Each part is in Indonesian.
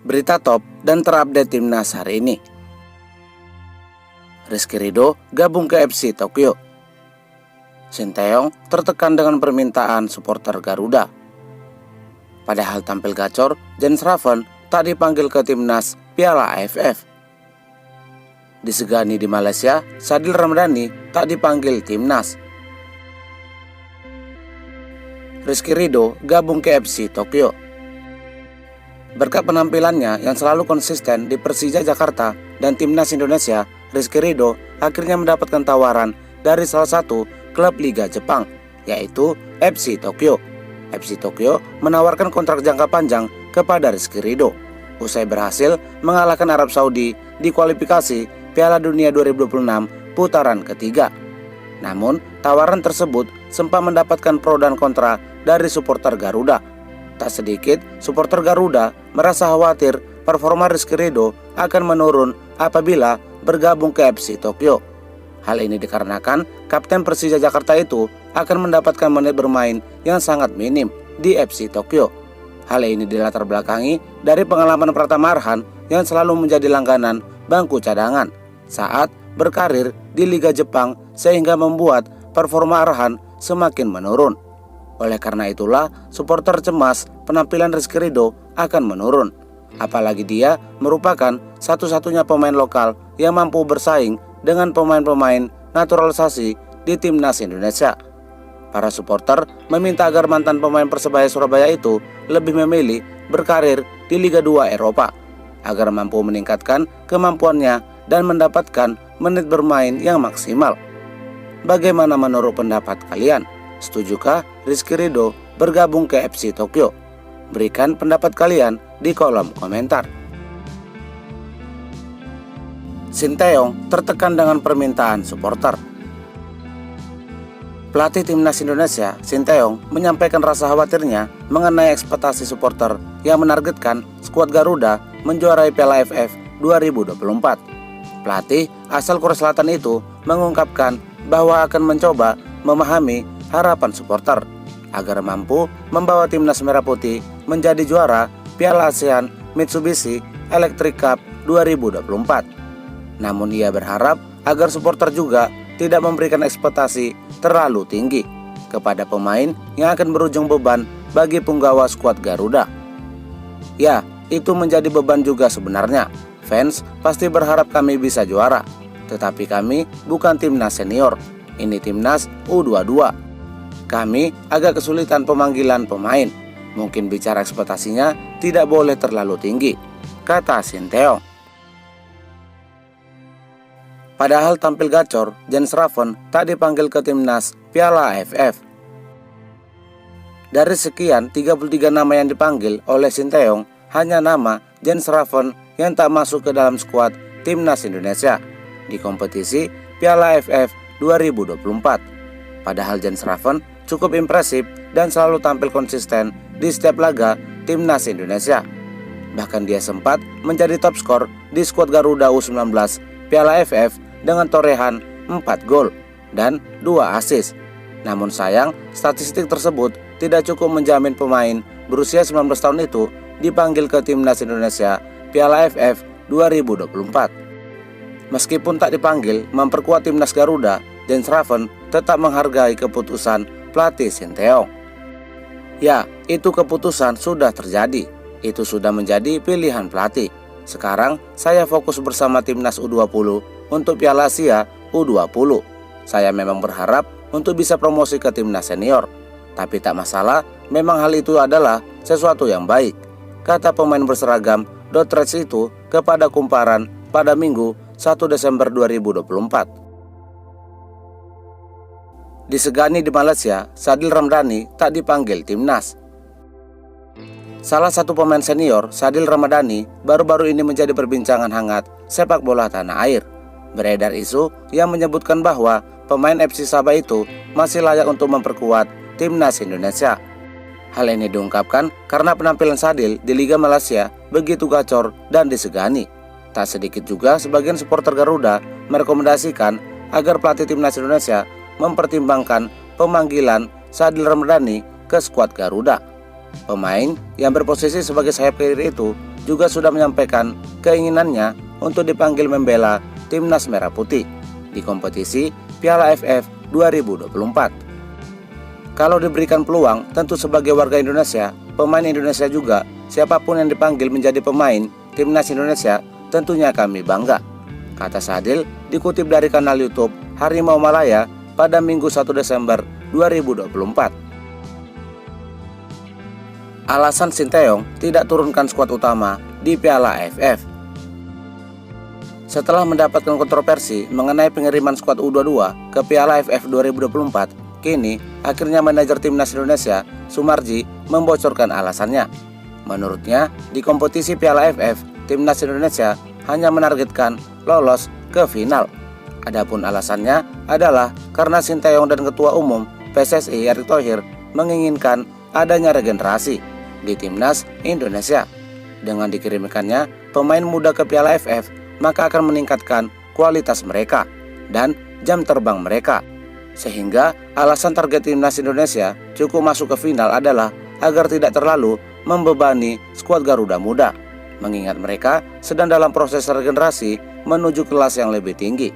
Berita top dan terupdate timnas hari ini. Rizky Ridho gabung ke FC Tokyo. Sinteyong tertekan dengan permintaan supporter Garuda. Padahal tampil gacor, Jens Raven tak dipanggil ke timnas Piala AFF. Disegani di Malaysia, Sadil Ramdhani tak dipanggil timnas. Rizky Ridho gabung ke FC Tokyo. Berkat penampilannya yang selalu konsisten di Persija Jakarta dan timnas Indonesia, Rizky Ridho akhirnya mendapatkan tawaran dari salah satu klub Liga Jepang, yaitu FC Tokyo. FC Tokyo menawarkan kontrak jangka panjang kepada Rizky Ridho usai berhasil mengalahkan Arab Saudi di kualifikasi Piala Dunia 2026 putaran ketiga. Namun, tawaran tersebut sempat mendapatkan pro dan kontra dari supporter Garuda. Tak sedikit supporter Garuda merasa khawatir performa Rizky Ridho akan menurun apabila bergabung ke FC Tokyo. Hal ini dikarenakan kapten Persija Jakarta itu akan mendapatkan menit bermain yang sangat minim di FC Tokyo. Hal ini dilatar belakangi dari pengalaman Pratama Arhan yang selalu menjadi langganan bangku cadangan saat berkarir di Liga Jepang, sehingga membuat performa Arhan semakin menurun. Oleh karena itulah, supporter cemas penampilan Rizky Ridho akan menurun. Apalagi dia merupakan satu-satunya pemain lokal yang mampu bersaing dengan pemain-pemain naturalisasi di timnas Indonesia. Para supporter meminta agar mantan pemain Persebaya Surabaya itu lebih memilih berkarir di Liga 2 Eropa agar mampu meningkatkan kemampuannya dan mendapatkan menit bermain yang maksimal. Bagaimana menurut pendapat kalian? Setujukah Rizky Ridho bergabung ke FC Tokyo? Berikan pendapat kalian di kolom komentar. Sinteyong tertekan dengan permintaan supporter. Pelatih timnas Indonesia, Sinteyong, menyampaikan rasa khawatirnya mengenai ekspektasi supporter yang menargetkan skuad Garuda menjuarai Piala AFF 2024. Pelatih asal Korea Selatan itu mengungkapkan bahwa akan mencoba memahami harapan supporter agar mampu membawa timnas Merah Putih menjadi juara Piala ASEAN Mitsubishi Electric Cup 2024. Namun ia berharap agar supporter juga tidak memberikan ekspektasi terlalu tinggi kepada pemain yang akan berujung beban bagi punggawa skuad Garuda. Ya, itu menjadi beban juga sebenarnya. Fans pasti berharap kami bisa juara, tetapi kami bukan timnas senior. Ini timnas U22. Kami agak kesulitan pemanggilan pemain. Mungkin bicara ekspektasinya tidak boleh terlalu tinggi, kata Sinteyong. Padahal tampil gacor, Jens Raven tak dipanggil ke timnas Piala AFF. Dari sekian 33 nama yang dipanggil oleh Sinteyong, hanya nama Jens Raven yang tak masuk ke dalam skuad timnas Indonesia di kompetisi Piala AFF 2024. Padahal Jens Raven cukup impresif dan selalu tampil konsisten di setiap laga timnas Indonesia. Bahkan dia sempat menjadi top skor di skuad Garuda U19 Piala AFF dengan torehan 4 gol dan 2 assist. Namun sayang, statistik tersebut tidak cukup menjamin pemain berusia 19 tahun itu dipanggil ke timnas Indonesia Piala AFF 2024. Meskipun tak dipanggil memperkuat timnas Garuda, Jens Raven tetap menghargai keputusan pelatih Sinteyong. Ya, itu keputusan sudah terjadi. Itu sudah menjadi pilihan pelatih. Sekarang saya fokus bersama timnas U20 untuk Piala Asia U20. Saya memang berharap untuk bisa promosi ke timnas senior. Tapi tak masalah, memang hal itu adalah sesuatu yang baik, kata pemain berseragam Dordrecht itu kepada Kumparan pada Minggu 1 Desember 2024. Disegani di Malaysia, Sadil Ramdhani tak dipanggil timnas. Salah satu pemain senior, Sadil Ramdhani, baru-baru ini menjadi perbincangan hangat sepak bola tanah air. Beredar isu yang menyebutkan bahwa pemain FC Sabah itu masih layak untuk memperkuat timnas Indonesia. Hal ini diungkapkan karena penampilan Sadil di Liga Malaysia begitu gacor dan disegani. Tak sedikit juga sebagian supporter Garuda merekomendasikan agar pelatih timnas Indonesia mempertimbangkan pemanggilan Sadil Ramdhani ke skuad Garuda. Pemain yang berposisi sebagai sayap kiri itu juga sudah menyampaikan keinginannya untuk dipanggil membela Timnas Merah Putih di kompetisi Piala AFF 2024. Kalau diberikan peluang, tentu sebagai warga Indonesia, pemain Indonesia juga, siapapun yang dipanggil menjadi pemain Timnas Indonesia, tentunya kami bangga, kata Sadil dikutip dari kanal YouTube Harimau Malaya pada Minggu 1 Desember 2024. Alasan Sinteyong tidak turunkan skuad utama di Piala AFF. Setelah mendapatkan kontroversi mengenai pengiriman skuad U22 ke Piala AFF 2024, kini akhirnya manajer Timnas Indonesia, Sumarji, membocorkan alasannya. Menurutnya, di kompetisi Piala AFF, Timnas Indonesia hanya menargetkan lolos ke final. Adapun alasannya adalah karena Sinteyong dan Ketua Umum PSSI Erick Thohir menginginkan adanya regenerasi di Timnas Indonesia. Dengan dikirimkannya pemain muda ke Piala AFF, maka akan meningkatkan kualitas mereka dan jam terbang mereka. Sehingga alasan target Timnas Indonesia cukup masuk ke final adalah agar tidak terlalu membebani skuad Garuda Muda, mengingat mereka sedang dalam proses regenerasi menuju kelas yang lebih tinggi.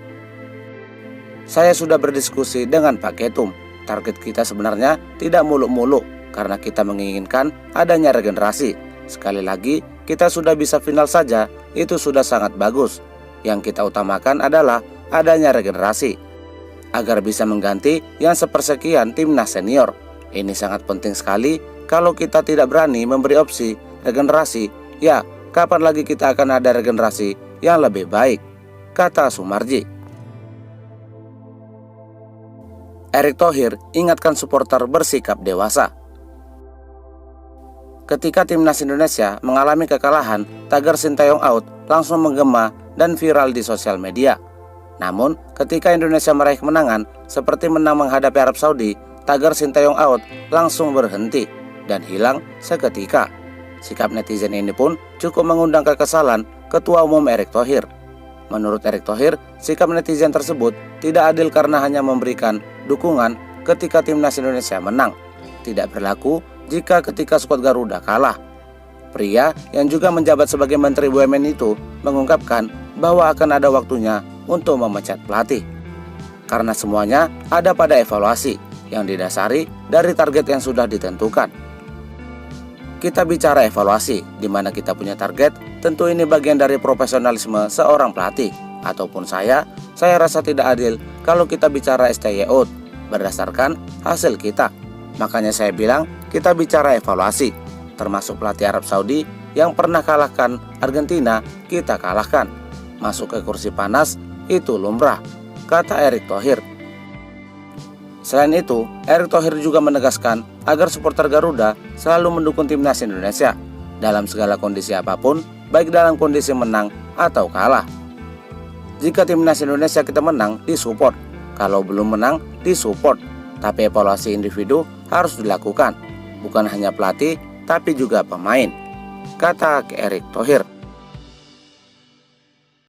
Saya sudah berdiskusi dengan Pak Ketum. Target kita sebenarnya tidak muluk-muluk karena kita menginginkan adanya regenerasi. Sekali lagi, kita sudah bisa final saja, itu sudah sangat bagus. Yang kita utamakan adalah adanya regenerasi agar bisa mengganti yang sepersekian timnas senior. Ini sangat penting sekali. Kalau kita tidak berani memberi opsi regenerasi, ya kapan lagi kita akan ada regenerasi yang lebih baik, kata Sumarji. Erick Thohir ingatkan supporter bersikap dewasa. Ketika Timnas Indonesia mengalami kekalahan, tagar Sinteyong out langsung menggema dan viral di sosial media. Namun, ketika Indonesia meraih kemenangan seperti menang menghadapi Arab Saudi, tagar Sinteyong out langsung berhenti dan hilang seketika. Sikap netizen ini pun cukup mengundang kekesalan Ketua Umum Erick Thohir. Menurut Erick Thohir, sikap netizen tersebut tidak adil karena hanya memberikan dukungan ketika Timnas Indonesia menang, tidak berlaku jika ketika skuad Garuda kalah. Pria yang juga menjabat sebagai Menteri BUMN itu mengungkapkan bahwa akan ada waktunya untuk memecat pelatih, karena semuanya ada pada evaluasi yang didasari dari target yang sudah ditentukan. Kita bicara evaluasi, di mana kita punya target, tentu ini bagian dari profesionalisme seorang pelatih. Ataupun saya rasa tidak adil kalau kita bicara STY out berdasarkan hasil kita. Makanya saya bilang kita bicara evaluasi, termasuk pelatih Arab Saudi yang pernah kalahkan Argentina, kita kalahkan. Masuk ke kursi panas itu lumrah, kata Erick Thohir. Selain itu, Erick Thohir juga menegaskan agar supporter Garuda selalu mendukung Timnas Indonesia dalam segala kondisi apapun, baik dalam kondisi menang atau kalah. Jika Timnas Indonesia kita menang, disupport. Kalau belum menang, disupport. Tapi evaluasi individu harus dilakukan, bukan hanya pelatih, tapi juga pemain, kata Erick Thohir.